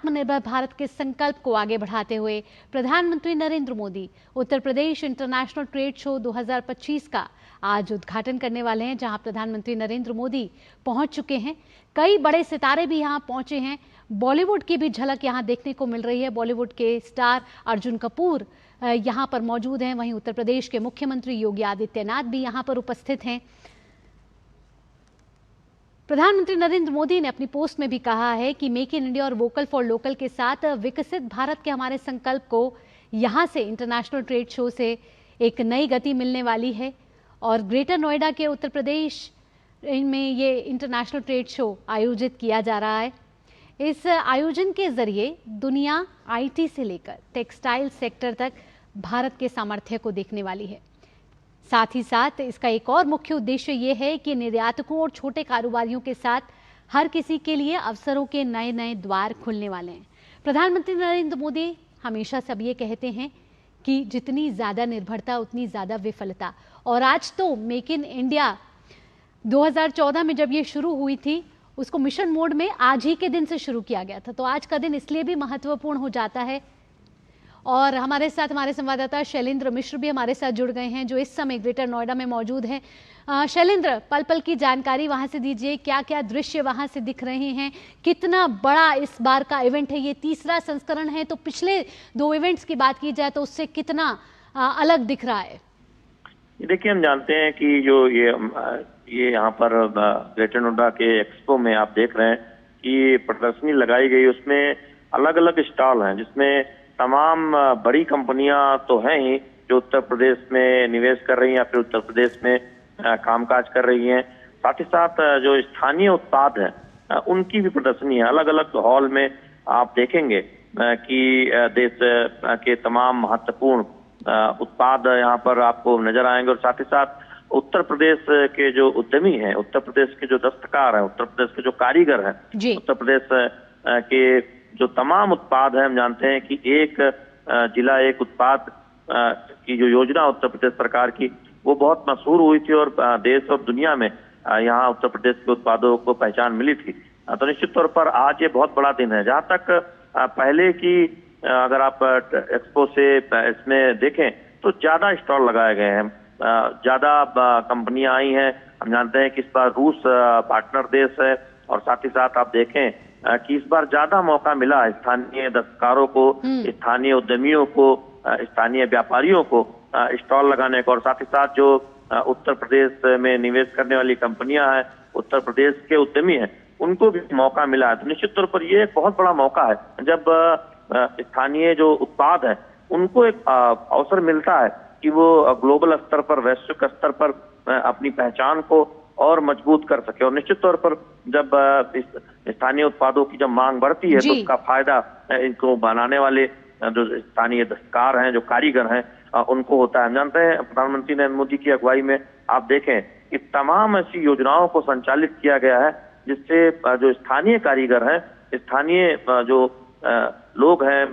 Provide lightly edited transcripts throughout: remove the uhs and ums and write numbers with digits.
आत्मनिर्भर भारत के संकल्प को आगे बढ़ाते हुए प्रधानमंत्री Narendra Modi Uttar Pradesh international trade show 2025 का आज उद्घाटन करने वाले हैं, जहां प्रधानमंत्री नरेंद्र मोदी पहुंच चुके हैं। कई बड़े सितारे भी यहां पहुंचे हैं। बॉलीवुड की भी झलक यहां देखने को मिल रही है। बॉलीवुड के स्टार अर्जुन कपूर यहां पर मौजूद हैं। वहीं उत्तर प्रदेश के मुख्यमंत्री योगी आदित्यनाथ भी यहां पर उपस्थित हैं। प्रधानमंत्री नरेंद्र मोदी ने अपनी पोस्ट में भी कहा है कि मेक इन इंडिया और वोकल फॉर लोकल के साथ विकसित भारत के हमारे संकल्प को यहां से इंटरनेशनल ट्रेड शो से एक नई गति मिलने वाली है। और ग्रेटर नोएडा के उत्तर प्रदेश में ये इंटरनेशनल ट्रेड शो आयोजित किया जा रहा है। इस आयोजन के जरिए दुनिया आईटी से लेकर टेक्सटाइल सेक्टर तक भारत के सामर्थ्य को देखने वाली है। साथ ही साथ इसका एक और मुख्य उद्देश्य ये है कि निर्यातकों और छोटे कारोबारियों के साथ हर किसी के लिए अवसरों के नए नए द्वार खुलने वाले हैं। प्रधानमंत्री नरेंद्र मोदी हमेशा सब ये कहते हैं कि जितनी ज़्यादा निर्भरता उतनी ज़्यादा विफलता। और आज तो मेक इन इंडिया 2014 में जब ये शुरू हुई थी, उसको मिशन मोड में आज ही के दिन से शुरू किया गया था। तो आज का दिन इसलिए भी महत्वपूर्ण हो जाता है। और हमारे साथ हमारे संवाददाता शैलेंद्र मिश्र भी हमारे साथ जुड़ गए हैं, जो इस समय ग्रेटर नोएडा में मौजूद हैं। शैलेंद्र, पल पल की जानकारी वहां से दीजिए। क्या क्या दृश्य वहां से दिख रहे हैं? कितना बड़ा इस बार का इवेंट है? ये तीसरा संस्करण है, तो पिछले 2 इवेंट्स की बात की जाए तो उससे कितना अलग दिख रहा है? देखिए, हम जानते हैं कि जो ये यहाँ पर ग्रेटर नोएडा के एक्सपो में आप देख रहे हैं कि प्रदर्शनी लगाई गई, उसमें अलग अलग स्टॉल हैं, जिसमें तमाम बड़ी कंपनियां तो हैं ही जो उत्तर प्रदेश में निवेश कर रही हैं या फिर उत्तर प्रदेश में कामकाज कर रही हैं। साथ ही साथ जो स्थानीय उत्पाद हैं उनकी भी प्रदर्शनी है। अलग अलग हॉल में आप देखेंगे कि देश के तमाम महत्वपूर्ण उत्पाद यहाँ पर आपको नजर आएंगे। और साथ ही साथ उत्तर प्रदेश के जो उद्यमी हैं, उत्तर प्रदेश के जो दस्तकार हैं, उत्तर प्रदेश के जो कारीगर हैं, उत्तर प्रदेश के जो तमाम उत्पाद हैं, हम जानते हैं कि एक जिला एक उत्पाद की जो योजना उत्तर प्रदेश सरकार की, वो बहुत मशहूर हुई थी और देश और दुनिया में यहाँ उत्तर प्रदेश के उत्पादों को पहचान मिली थी। तो निश्चित तौर पर आज ये बहुत बड़ा दिन है। जहाँ तक पहले की अगर आप एक्सपो से इसमें देखें तो ज्यादा स्टॉल लगाए गए हैं, ज्यादा कंपनियां आई हैं। हम जानते हैं कि इस बार रूस पार्टनर देश है और साथ ही साथ आप देखें कि इस बार ज्यादा मौका मिला स्थानीय दस्तकारों को, स्थानीय उद्यमियों को, स्थानीय व्यापारियों को स्टॉल लगाने का। और साथ ही साथ जो उत्तर प्रदेश में निवेश करने वाली कंपनियां हैं, उत्तर प्रदेश के उद्यमी हैं, उनको भी मौका मिला है। तो निश्चित तौर पर ये एक बहुत बड़ा मौका है जब स्थानीय जो उत्पाद है उनको एक अवसर मिलता है कि वो ग्लोबल स्तर पर, वैश्विक स्तर पर अपनी पहचान को और मजबूत कर सके। और निश्चित तौर पर जब स्थानीय उत्पादों की जब मांग बढ़ती है तो उसका फायदा इनको बनाने वाले जो स्थानीय दस्तकार हैं, जो कारीगर हैं, उनको होता है। हम जानते हैं प्रधानमंत्री नरेंद्र मोदी की अगुवाई में आप देखें कि तमाम ऐसी योजनाओं को संचालित किया गया है जिससे जो स्थानीय कारीगर हैं, स्थानीय जो लोग हैं,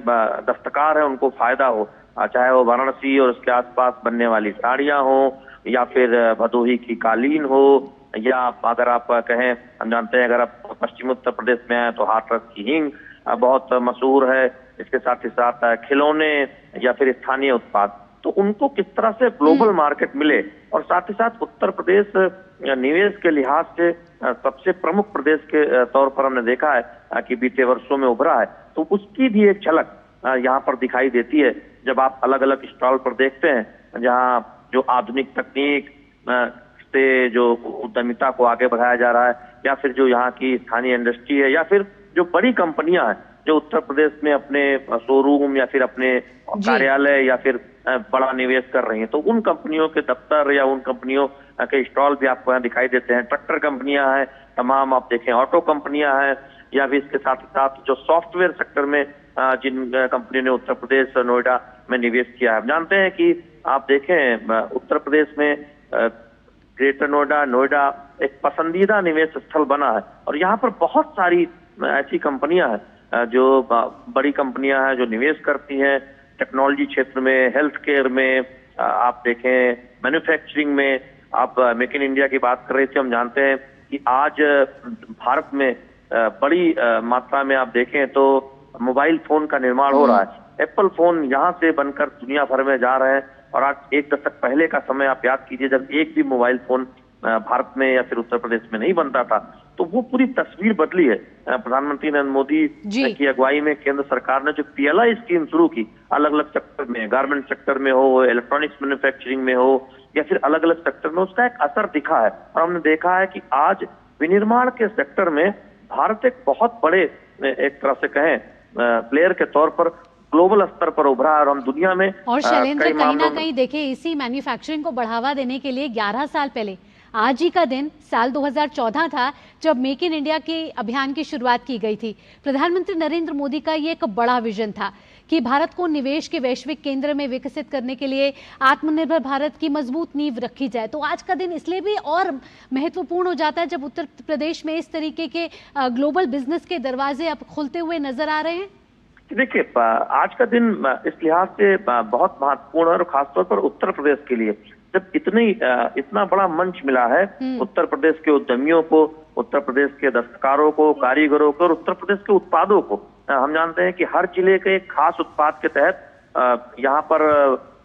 दस्तकार हैं, उनको फायदा हो। चाहे वो वाराणसी और उसके आसपास बनने वाली साड़ियां हो या फिर भदोही की कालीन हो, या अगर आप कहें, हम जानते हैं अगर आप पश्चिम उत्तर प्रदेश में आए तो हाथरस की हींग बहुत मशहूर है। इसके साथ ही साथ खिलौने या फिर स्थानीय उत्पाद, तो उनको किस तरह से ग्लोबल मार्केट मिले। और साथ ही साथ उत्तर प्रदेश निवेश के लिहाज से सबसे प्रमुख प्रदेश के तौर पर हमने देखा है कि बीते वर्षों में उभरा है, तो उसकी भी एक झलक यहाँ पर दिखाई देती है जब आप अलग अलग स्टॉल पर देखते हैं, जहाँ जो आधुनिक तकनीक से जो उद्यमिता को आगे बढ़ाया जा रहा है, या फिर जो यहाँ की स्थानीय इंडस्ट्री है, या फिर जो बड़ी कंपनियां हैं जो उत्तर प्रदेश में अपने शोरूम या फिर अपने कार्यालय या फिर बड़ा निवेश कर रही हैं, तो उन कंपनियों के दफ्तर या उन कंपनियों के स्टॉल भी आपको यहाँ दिखाई देते हैं। ट्रैक्टर कंपनियां हैं, तमाम आप देखें ऑटो कंपनियां हैं, या भी इसके साथ ही साथ जो सॉफ्टवेयर सेक्टर में जिन कंपनियों ने उत्तर प्रदेश नोएडा में निवेश किया है। हम जानते हैं कि आप देखें उत्तर प्रदेश में ग्रेटर नोएडा एक पसंदीदा निवेश स्थल बना है और यहाँ पर बहुत सारी ऐसी कंपनियां हैं जो बड़ी कंपनियां हैं जो निवेश करती हैं टेक्नोलॉजी क्षेत्र में, हेल्थ केयर में, आप देखें मैन्युफैक्चरिंग में। आप मेक इन इंडिया की बात कर रहे थे, हम जानते हैं कि आज भारत में बड़ी मात्रा में आप देखें तो मोबाइल फोन का निर्माण हो रहा है। एप्पल फोन यहाँ से बनकर दुनिया भर में जा रहे हैं और आज एक दशक पहले का समय आप याद कीजिए जब एक भी मोबाइल फोन भारत में या फिर उत्तर प्रदेश में नहीं बनता था, तो वो पूरी तस्वीर बदली है। प्रधानमंत्री नरेंद्र मोदी की अगुवाई में केंद्र सरकार ने जो PLI स्कीम शुरू की, अलग अलग सेक्टर में, गारमेंट सेक्टर में हो, इलेक्ट्रॉनिक्स मैन्युफैक्चरिंग में हो या फिर अलग अलग सेक्टर में, उसका एक असर दिखा है। और हमने देखा है कि आज विनिर्माण के सेक्टर में भारत एक बहुत बड़े, एक तरह से कहें प्लेयर के तौर पर ग्लोबल स्तर पर उभरा है और हम दुनिया में और शैलेंद्र कहीं ना कहीं देखिए इसी मैन्युफैक्चरिंग को बढ़ावा देने के लिए 11 साल पहले आज ही का दिन साल 2014 था जब मेक इन इंडिया के अभियान की शुरुआत की गई थी। प्रधानमंत्री नरेंद्र मोदी का ये एक बड़ा विजन था कि भारत को निवेश के वैश्विक केंद्र में विकसित करने के लिए आत्मनिर्भर भारत की मजबूत नींव रखी जाए। तो आज का दिन इसलिए भी और महत्वपूर्ण हो जाता है जब उत्तर प्रदेश में इस तरीके के ग्लोबल बिजनेस के दरवाजे अब खुलते हुए नजर आ रहे हैं। देखिए, आज का दिन इस लिहाज से बहुत महत्वपूर्ण है और खासतौर पर उत्तर प्रदेश के लिए, जब इतना बड़ा मंच मिला है उत्तर प्रदेश के उद्यमियों को, उत्तर प्रदेश के दस्तकारों को, कारीगरों को और उत्तर प्रदेश के उत्पादों को। हम जानते हैं कि हर जिले के एक खास उत्पाद के तहत यहाँ पर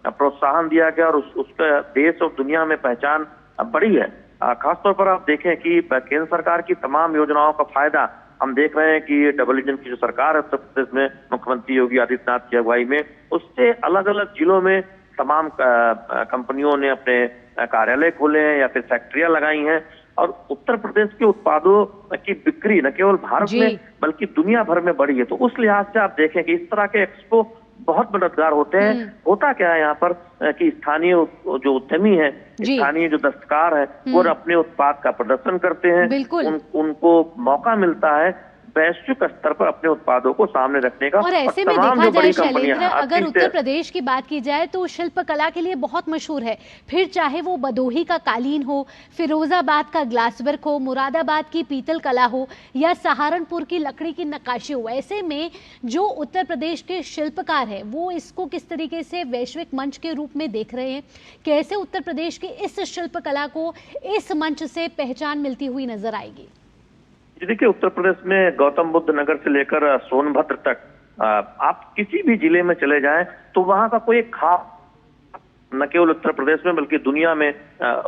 प्रोत्साहन दिया गया और उसका देश और दुनिया में पहचान बढ़ी है। खासतौर पर आप देखें कि केंद्र सरकार की तमाम योजनाओं का फायदा हम देख रहे हैं कि डबल इंजन की जो सरकार है उत्तर प्रदेश में मुख्यमंत्री योगी आदित्यनाथ की अगुवाई में, उससे अलग अलग जिलों में तमाम कंपनियों ने अपने कार्यालय खोले हैं या फिर फैक्ट्रियां लगाई हैं और उत्तर प्रदेश के उत्पादों की बिक्री न केवल भारत में बल्कि दुनिया भर में बढ़ी है। तो उस लिहाज से आप देखें कि इस तरह के एक्सपो बहुत मददगार होते हैं। होता क्या है यहाँ पर कि स्थानीय जो उद्यमी है, स्थानीय जो दस्तकार है, वो अपने उत्पाद का प्रदर्शन करते हैं, उनको मौका मिलता है वैश्विक स्तर पर अपने उत्पादों को सामने रखने का। और ऐसे में देखा जाए शैलेंद्र, अगर उत्तर प्रदेश की बात की जाए तो शिल्प कला के लिए बहुत मशहूर है, फिर चाहे वो भदोही का कालीन हो, फिरोजाबाद का ग्लास वर्क हो, मुरादाबाद की पीतल कला हो या सहारनपुर की लकड़ी की नक्काशी हो। ऐसे में जो उत्तर प्रदेश के शिल्पकार है वो इसको किस तरीके से वैश्विक मंच के रूप में देख रहे हैं, कैसे उत्तर प्रदेश की इस शिल्प कला को इस मंच से पहचान मिलती हुई नजर आएगी? देखिए, उत्तर प्रदेश में गौतम बुद्ध नगर से लेकर सोनभद्र तक आप किसी भी जिले में चले जाएं तो वहां का कोई खास न केवल उत्तर प्रदेश में बल्कि दुनिया में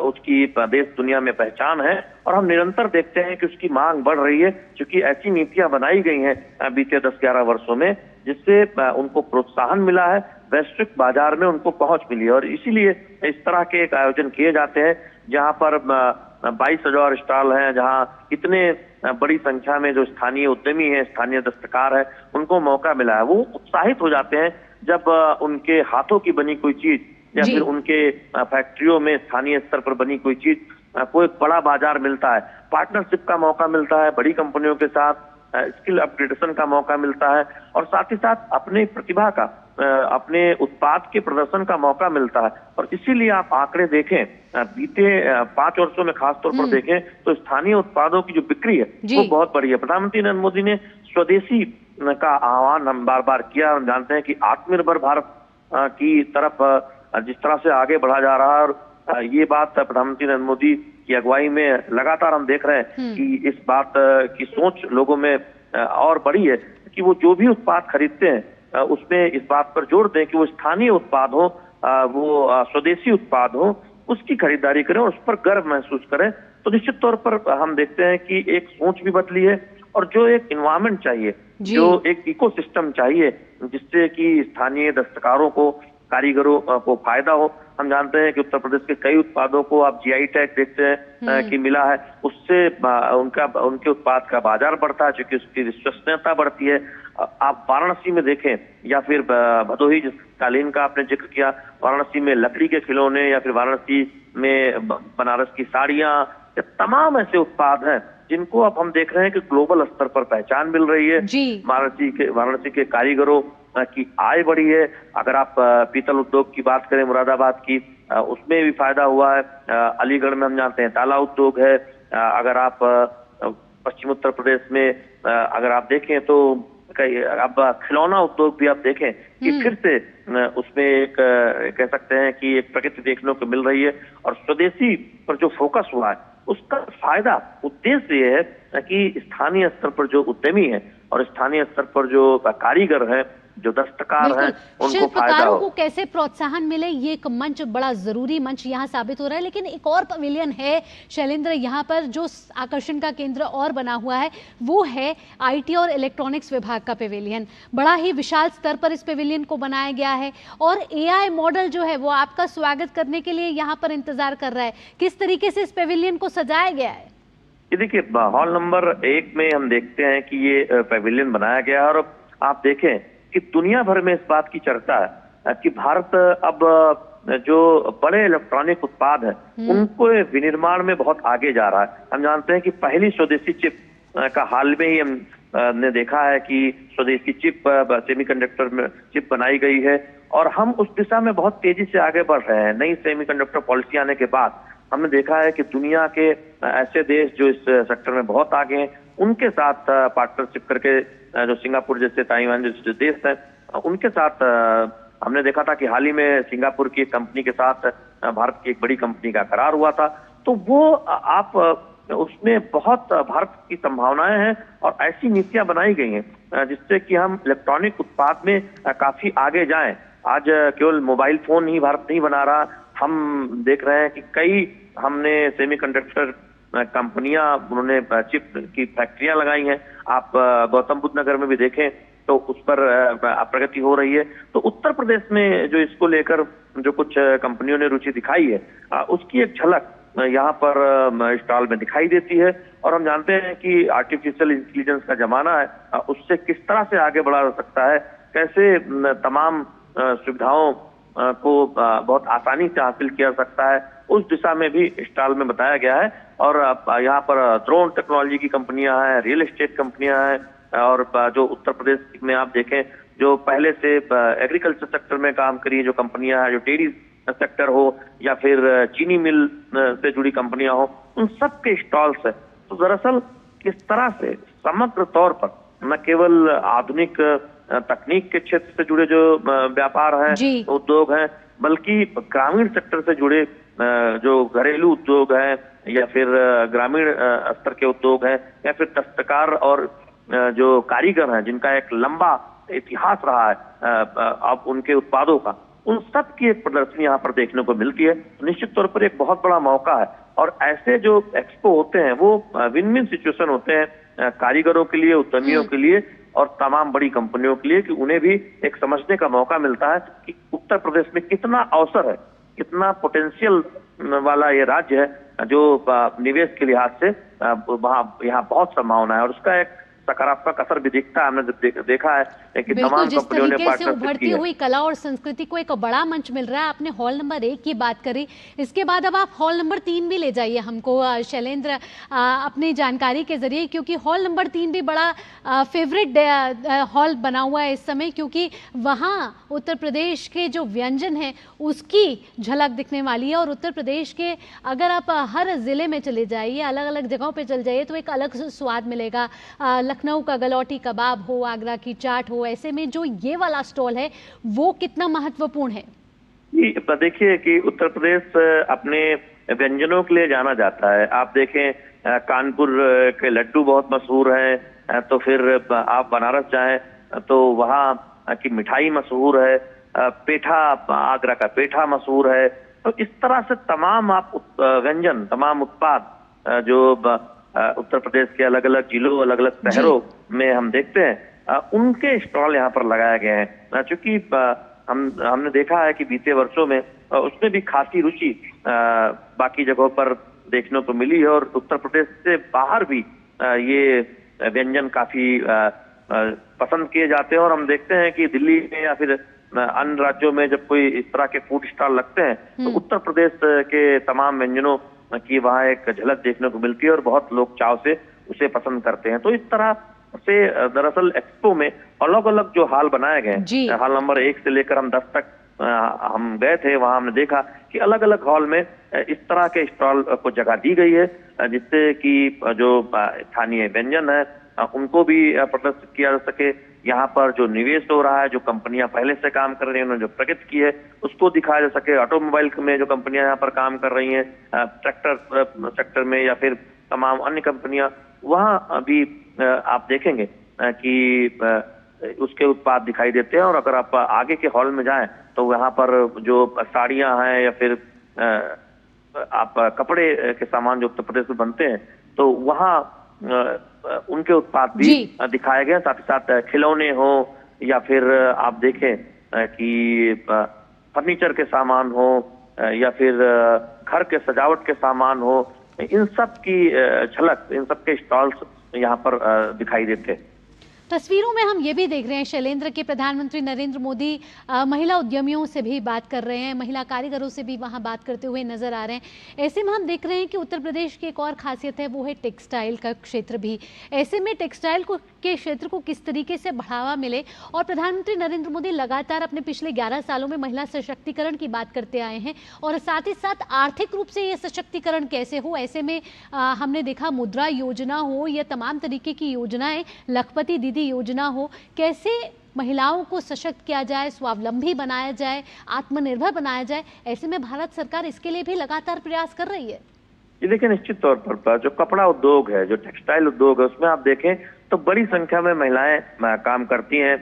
उसकी देश दुनिया में पहचान है और हम निरंतर देखते हैं कि उसकी मांग बढ़ रही है, क्योंकि ऐसी नीतियां बनाई गई हैं बीते 10-11 वर्षों में जिससे उनको प्रोत्साहन मिला है, वैश्विक बाजार में उनको पहुंच मिली है। और इसीलिए इस तरह के एक आयोजन किए जाते हैं जहां पर 22,000 स्टॉल हैं, जहां इतने बड़ी संख्या में जो स्थानीय उद्यमी है, स्थानीय दस्तकार है, उनको मौका मिला है। वो उत्साहित हो जाते हैं जब उनके हाथों की बनी कोई चीज या फिर उनके फैक्ट्रियों में स्थानीय स्तर पर बनी कोई चीज को एक बड़ा बाजार मिलता है, पार्टनरशिप का मौका मिलता है, बड़ी कंपनियों के साथ स्किल अपग्रेडेशन का मौका मिलता है और साथ ही साथ अपनी प्रतिभा का, अपने उत्पाद के प्रदर्शन का मौका मिलता है। और इसीलिए आप आंकड़े देखें, बीते 5 वर्षों में खासतौर पर देखें तो स्थानीय उत्पादों की जो बिक्री है वो बहुत बढ़ी है। प्रधानमंत्री नरेंद्र मोदी ने स्वदेशी का आह्वान हम बार बार किया। हम जानते हैं कि आत्मनिर्भर भारत की तरफ जिस तरह से आगे बढ़ा जा रहा है और ये बात प्रधानमंत्री नरेंद्र मोदी की अगुवाई में लगातार हम देख रहे हैं कि इस बात की सोच लोगों में और बढ़ी है कि वो जो भी उत्पाद खरीदते हैं उसमें इस बात पर जोर दें कि वो स्थानीय उत्पाद हो, वो स्वदेशी उत्पाद हो, उसकी खरीदारी करें और उस पर गर्व महसूस करें। तो निश्चित तौर पर हम देखते हैं कि एक सोच भी बदली है और जो एक एनवायरनमेंट चाहिए, जो एक इकोसिस्टम चाहिए जिससे कि स्थानीय दस्तकारों को, कारीगरों को फायदा हो। हम जानते हैं कि उत्तर प्रदेश के कई उत्पादों को आप GI टैग देखते हैं कि मिला है, उससे उनके उत्पाद का बाजार बढ़ता है, क्योंकि उसकी विश्वसनीयता बढ़ती है। आप वाराणसी में देखें या फिर भदोही जिस कालीन का आपने जिक्र किया, वाराणसी में लकड़ी के खिलौने या फिर वाराणसी में बनारस की साड़ियां, ये तमाम ऐसे उत्पाद हैं जिनको अब हम देख रहे हैं कि ग्लोबल स्तर पर पहचान मिल रही है। वाराणसी के कारीगरों की आय बढ़ी है। अगर आप पीतल उद्योग की बात करें मुरादाबाद की, उसमें भी फायदा हुआ है। अलीगढ़ में हम जानते हैं ताला उद्योग है। अगर आप पश्चिम उत्तर प्रदेश में अगर आप देखें तो अब खिलौना उद्योग भी आप देखें कि फिर से उसमें एक कह सकते हैं कि एक प्रकृति देखने को मिल रही है और स्वदेशी पर जो फोकस हुआ है उसका फायदा, उद्देश्य ये है कि स्थानीय स्तर पर जो उद्यमी है और स्थानीय स्तर पर जो कारीगर है, जो दस्तकार हैं, उनको फायदा शिल्पकारों हो। को कैसे प्रोत्साहन मिले, ये एक मंच, बड़ा जरूरी मंच यहाँ साबित हो रहा है। लेकिन एक और पवेलियन है शैलेंद्र, यहाँ पर जो आकर्षण का केंद्र और बना हुआ है वो है आईटी और इलेक्ट्रॉनिक्स विभाग का पवेलियन। बड़ा ही विशाल स्तर पर इस पवेलियन को बनाया गया है और एआई मॉडल जो है वो आपका स्वागत करने के लिए यहाँ पर इंतजार कर रहा है। किस तरीके से इस पवेलियन को सजाया गया है? ये देखिए, हॉल नंबर 1 में हम देखते हैं कि ये पवेलियन बनाया गया है और आप देखें कि दुनिया भर में इस बात की चर्चा है कि भारत अब जो बड़े इलेक्ट्रॉनिक उत्पाद है उनको विनिर्माण में बहुत आगे जा रहा है। हम जानते हैं कि पहली स्वदेशी चिप का हाल में ही हम ने देखा है कि स्वदेशी चिप, सेमीकंडक्टर में चिप बनाई गई है और हम उस दिशा में बहुत तेजी से आगे बढ़ रहे हैं। नई सेमीकंडक्टर पॉलिसी आने के बाद हमने देखा है कि दुनिया के ऐसे देश जो इस सेक्टर में बहुत आगे हैं उनके साथ पार्टनरशिप करके, जो सिंगापुर जैसे, ताइवान जैसे देश हैं, उनके साथ हमने देखा था कि हाल ही में सिंगापुर की एक कंपनी के साथ भारत की एक बड़ी कंपनी का करार हुआ था। तो वो आप उसमें बहुत भारत की संभावनाएं हैं और ऐसी नीतियां बनाई गई हैं जिससे कि हम इलेक्ट्रॉनिक उत्पाद में काफी आगे जाएं। आज केवल मोबाइल फोन ही भारत नहीं बना रहा, हम देख रहे हैं कि कई हमने सेमीकंडक्टर कंपनियां, उन्होंने चिप की फैक्ट्रियां लगाई हैं। आप गौतम बुद्ध नगर में भी देखें तो उस पर प्रगति हो रही है। तो उत्तर प्रदेश में जो इसको लेकर जो कुछ कंपनियों ने रुचि दिखाई है उसकी एक झलक यहाँ पर स्टॉल में दिखाई देती है। और हम जानते हैं कि आर्टिफिशियल इंटेलिजेंस का जमाना है, उससे किस तरह से आगे बढ़ा जा सकता है, कैसे तमाम सुविधाओं को बहुत आसानी से हासिल किया जा सकता है, उस दिशा में भी स्टॉल में बताया गया है। और यहाँ पर ड्रोन टेक्नोलॉजी की कंपनियां हैं, रियल एस्टेट कंपनियां हैं और जो उत्तर प्रदेश में आप देखें जो पहले से एग्रीकल्चर सेक्टर में काम करी जो कंपनियां हैं, जो डेयरी सेक्टर हो या फिर चीनी मिल से जुड़ी कंपनियां हो, उन सब के स्टॉल्स है। तो दरअसल किस तरह से समग्र तौर पर न केवल आधुनिक तकनीक के क्षेत्र से जुड़े जो व्यापार हैं, उद्योग हैं, बल्कि ग्रामीण सेक्टर से जुड़े जो घरेलू उद्योग हैं या फिर ग्रामीण स्तर के उद्योग हैं या फिर दस्तकार और जो कारीगर हैं जिनका एक लंबा इतिहास रहा है अब उनके उत्पादों का, उन सब की एक प्रदर्शनी यहाँ पर देखने को मिलती है। तो निश्चित तौर पर एक बहुत बड़ा मौका है और ऐसे जो एक्सपो होते हैं वो विन विन सिचुएशन होते हैं कारीगरों के लिए, उद्यमियों के लिए और तमाम बड़ी कंपनियों के लिए कि उन्हें भी एक समझने का मौका मिलता है कि उत्तर प्रदेश में कितना अवसर है, कितना पोटेंशियल वाला ये राज्य है जो निवेश के लिहाज से वहाँ यहाँ बहुत संभावना है और उसका एक सकारात्मक असर भी दिखता है। हमने देखा है कि तमाम कंपनियों ने पार्टनरशिप की है। उभरती हुई कला और संस्कृति को एक बड़ा मंच मिल रहा है। आपने हॉल नंबर 1 की बात करी, इसके बाद अब आप हॉल नंबर 3 भी ले जाइए हमको शैलेंद्र अपनी जानकारी के जरिए, क्योंकि हॉल नंबर 3 भी बड़ा फेवरेट हॉल बना हुआ है इस समय, क्योंकि वहाँ उत्तर प्रदेश के जो व्यंजन हैं उसकी झलक दिखने वाली है। और उत्तर प्रदेश के अगर आप हर जिले में चले जाइए, अलग अलग जगहों पर चले जाइए तो एक अलग स्वाद मिलेगा। लखनऊ का गलौटी कबाब हो, आगरा की चाट हो, ऐसे में जो ये वाला स्टॉल है वो कितना महत्वपूर्ण है? देखिए कि उत्तर प्रदेश अपने व्यंजनों के लिए जाना जाता है। आप देखें कानपुर के लड्डू बहुत मशहूर हैं, तो फिर आप बनारस जाएं तो वहाँ की मिठाई मशहूर है, पेठा, आगरा का पेठा मशहूर है। तो इस तरह से तमाम आप व्यंजन, तमाम उत्पाद जो उत्तर प्रदेश के अलग अलग जिलों, अलग अलग शहरों में हम देखते हैं, उनके स्टॉल यहाँ पर लगाए गए हैं। चूंकि हमने देखा है कि बीते वर्षों में उसमें भी खासी रुचि बाकी जगहों पर देखने को मिली है और उत्तर प्रदेश से बाहर भी ये व्यंजन काफी पसंद किए जाते हैं। और हम देखते हैं कि दिल्ली में या फिर अन्य राज्यों में जब कोई इस तरह के फूड स्टॉल लगते हैं तो उत्तर प्रदेश के तमाम व्यंजनों की वहाँ एक झलक देखने को मिलती है और बहुत लोग चाव से उसे पसंद करते हैं। तो इस तरह से दरअसल एक्सपो में अलग अलग जो हॉल बनाए गए, हॉल नंबर 1 से लेकर हम 10 तक हम गए थे, वहां हमने देखा कि अलग अलग हॉल में इस तरह के स्टॉल को जगह दी गई है जिससे कि जो स्थानीय व्यंजन है उनको भी प्रदर्शित किया जा सके। यहाँ पर जो निवेश हो रहा है, जो कंपनियां पहले से काम कर रही हैं, उन्होंने जो प्रगति की है उसको दिखाया जा सके। ऑटोमोबाइल में जो कंपनियां यहाँ पर काम कर रही हैं, ट्रैक्टर सेक्टर में या फिर तमाम अन्य कंपनियां, वहाँ भी आप देखेंगे कि उसके उत्पाद दिखाई देते हैं। और अगर आप आगे के हॉल में जाएं तो वहां पर जो साड़ियां हैं या फिर आप कपड़े के सामान जो उत्तर प्रदेश में बनते हैं तो वहाँ उनके उत्पाद भी दिखाए गए। साथ ही साथ खिलौने हो या फिर आप देखें कि फर्नीचर के सामान हो या फिर घर के सजावट के सामान हो, इन सब की झलक, इन सब के स्टॉल्स यहाँ पर दिखाई देते हैं। तस्वीरों में हम ये भी देख रहे हैं शैलेंद्र के प्रधानमंत्री नरेंद्र मोदी महिला उद्यमियों से भी बात कर रहे हैं, महिला कारीगरों से भी वहां बात करते हुए नजर आ रहे हैं। ऐसे में हम देख रहे हैं कि उत्तर प्रदेश की एक और खासियत है, वो है टेक्सटाइल का क्षेत्र भी। ऐसे में टेक्सटाइल के क्षेत्र को किस तरीके से बढ़ावा मिले, और प्रधानमंत्री नरेंद्र मोदी लगातार अपने पिछले 11 सालों में महिला सशक्तिकरण की बात करते आए हैं, और साथ ही साथ आर्थिक रूप से ये सशक्तिकरण कैसे हो। ऐसे में हमने देखा मुद्रा योजना हो या तमाम तरीके की योजनाएं, लखपति दीदी योजना हो, कैसे महिलाओं को सशक्त किया जाए, स्वावलंबी बनाया जाए, आत्मनिर्भर बनाया जाए। ऐसे में भारत सरकार इसके लिए भी लगातार प्रयास कर रही है। ये देखिए, निश्चित तौर पर जो कपड़ा उद्योग है, जो टेक्सटाइल उद्योग है, उसमें आप देखें तो बड़ी संख्या में महिलाएं काम करती हैं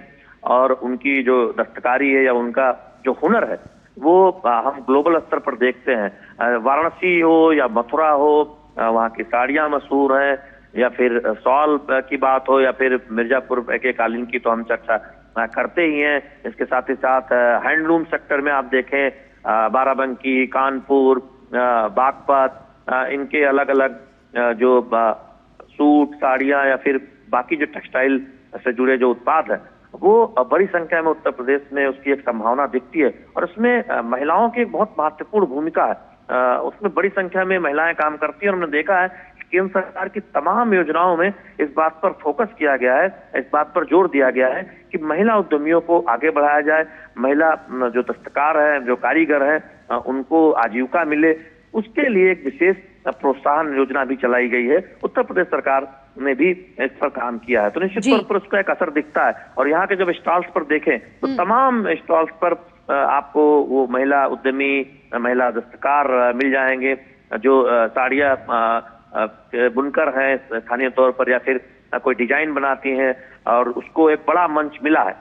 और उनकी जो दस्तकारी है या उनका जो हुनर है वो हम ग्लोबल स्तर पर देखते हैं। वाराणसी हो या मथुरा हो, वहाँ की साड़ियां मशहूर हैं, या फिर शॉल की बात हो या फिर मिर्जापुर के कालीन की तो हम चर्चा करते ही हैं। इसके साथ ही साथ हैंडलूम सेक्टर में आप देखें बाराबंकी, कानपुर, बागपत, इनके अलग अलग जो सूट, साड़ियां या फिर बाकी जो टेक्सटाइल से जुड़े जो उत्पाद है वो बड़ी संख्या में उत्तर प्रदेश में उसकी एक संभावना दिखती है। और उसमें महिलाओं की एक बहुत महत्वपूर्ण भूमिका है, उसमें बड़ी संख्या में महिलाएं काम करती हैं। और हमने देखा है केंद्र सरकार की तमाम योजनाओं में इस बात पर फोकस किया गया है, इस बात पर जोर दिया गया है कि महिला उद्यमियों को आगे बढ़ाया जाए, महिला जो दस्तकार है, जो कारीगर है, उनको आजीविका मिले। उसके लिए एक विशेष प्रोत्साहन योजना भी चलाई गई है। उत्तर प्रदेश सरकार ने भी इस पर काम किया है, तो निश्चित तौर पर उसका एक असर दिखता है। और यहाँ के जब स्टॉल्स पर देखें तो तमाम स्टॉल्स पर आपको वो महिला उद्यमी, महिला दस्तकार मिल जाएंगे, जो साड़ियाँ बुनकर हैं स्थानीय तौर पर, या फिर कोई डिजाइन बनाती हैं और उसको एक बड़ा मंच मिला है,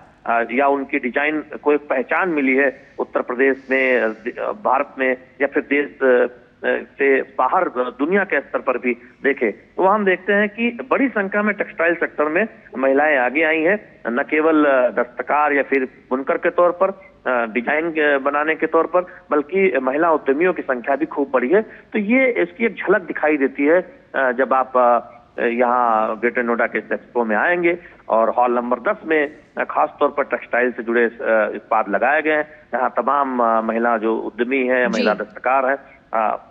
या उनकी डिजाइन को एक पहचान मिली है उत्तर प्रदेश में, भारत में, या फिर देश से बाहर दुनिया के स्तर पर भी देखे तो हम देखते हैं कि बड़ी संख्या में टेक्सटाइल सेक्टर में महिलाएं आगे आई हैं, न केवल दस्तकार या फिर बुनकर के तौर पर, डिजाइन बनाने के तौर पर, बल्कि महिला उद्यमियों की संख्या भी खूब बढ़ी है। तो ये इसकी एक झलक दिखाई देती है जब आप यहाँ ग्रेटर नोएडा के एक्सपो में आएंगे। और हॉल नंबर 10 में खास तौर पर टेक्सटाइल से जुड़े उत्पाद लगाए गए हैं, जहाँ तमाम महिला जो उद्यमी है, महिला दस्तकार है,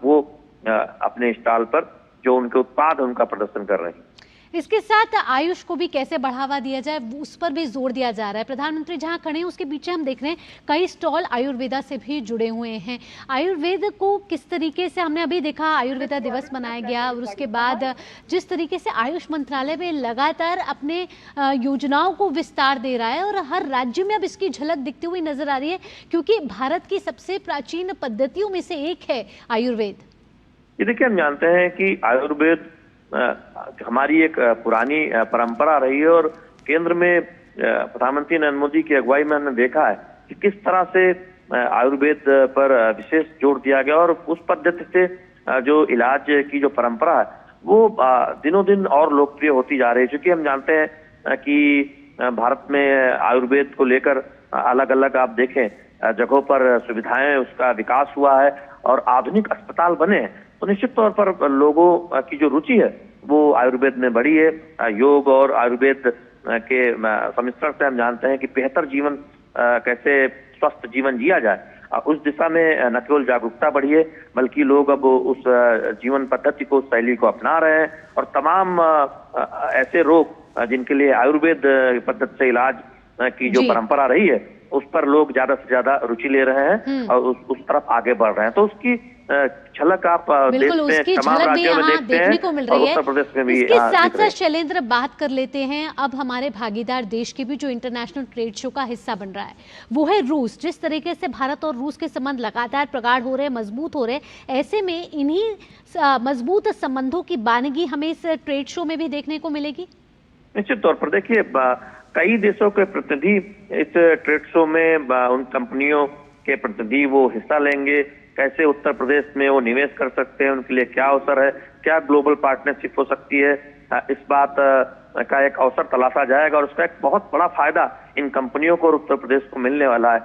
वो अपने स्टॉल पर जो उनके उत्पाद है उनका प्रदर्शन कर रहे हैं। इसके साथ आयुष को भी कैसे बढ़ावा दिया जाए उस पर भी जोर दिया जा रहा है। प्रधानमंत्री जहां खड़े हैं उसके पीछे हम देख रहे हैं कई स्टॉल आयुर्वेदा से भी जुड़े हुए हैं। आयुर्वेद को किस तरीके से, हमने अभी देखा आयुर्वेदा दिवस मनाया गया, और उसके बाद जिस तरीके से आयुष मंत्रालय में लगातार अपने योजनाओं को विस्तार दे रहा है और हर राज्य में अब इसकी झलक दिखती हुई नजर आ रही है, क्योंकि भारत की सबसे प्राचीन पद्धतियों में से एक है आयुर्वेद। ये देखिए, हम जानते हैं कि आयुर्वेद हमारी एक पुरानी परंपरा रही है, और केंद्र में प्रधानमंत्री नरेंद्र मोदी की अगुवाई में हमने देखा है कि किस तरह से आयुर्वेद पर विशेष जोर दिया गया, और उस पद्धति से जो इलाज की जो परंपरा है वो दिनों दिन और लोकप्रिय होती जा रही है। क्योंकि हम जानते हैं कि भारत में आयुर्वेद को लेकर अलग अलग आप देखें जगहों पर सुविधाएं, उसका विकास हुआ है और आधुनिक अस्पताल बने हैं। तो निश्चित तौर पर लोगों की जो रुचि है वो आयुर्वेद में बढ़ी है। योग और आयुर्वेद के सम्मिश्रण से हम जानते हैं कि बेहतर जीवन कैसे स्वस्थ जीवन जिया जाए, उस दिशा में न केवल जागरूकता बढ़ी है बल्कि लोग अब उस जीवन पद्धति को, शैली को अपना रहे हैं। और तमाम ऐसे रोग जिनके लिए आयुर्वेद पद्धति से इलाज की जो परंपरा रही है उस पर लोग ज्यादा से ज्यादा रुचि ले रहे हैं और उस तरफ आगे बढ़ रहे हैं। तो उसकी झलक आप उसकी झलक भी यहाँ देखने को मिल रही है। उत्तर प्रदेश में भी इसके साथ साथ शैलेंद्र, बात कर लेते हैं अब हमारे भागीदार देश के भी जो इंटरनेशनल ट्रेड शो का हिस्सा बन रहा है, वो है रूस। जिस तरीके से भारत और रूस के संबंध लगातार प्रगाढ़ हो रहे हैं, मजबूत हो रहे हैं, ऐसे में इन्हीं मजबूत संबंधों की बानगी हमें इस ट्रेड शो में भी देखने को मिलेगी। निश्चित तौर पर देखिए, कई देशों के प्रतिनिधि इस ट्रेड शो में उन कंपनियों के प्रतिनिधि वो हिस्सा लेंगे। कैसे उत्तर प्रदेश में वो निवेश कर सकते हैं, उनके लिए क्या अवसर है, क्या ग्लोबल पार्टनरशिप हो सकती है, इस बात का एक अवसर तलाशा जाएगा और उसका एक बहुत बड़ा फायदा इन कंपनियों को और उत्तर प्रदेश को मिलने वाला है।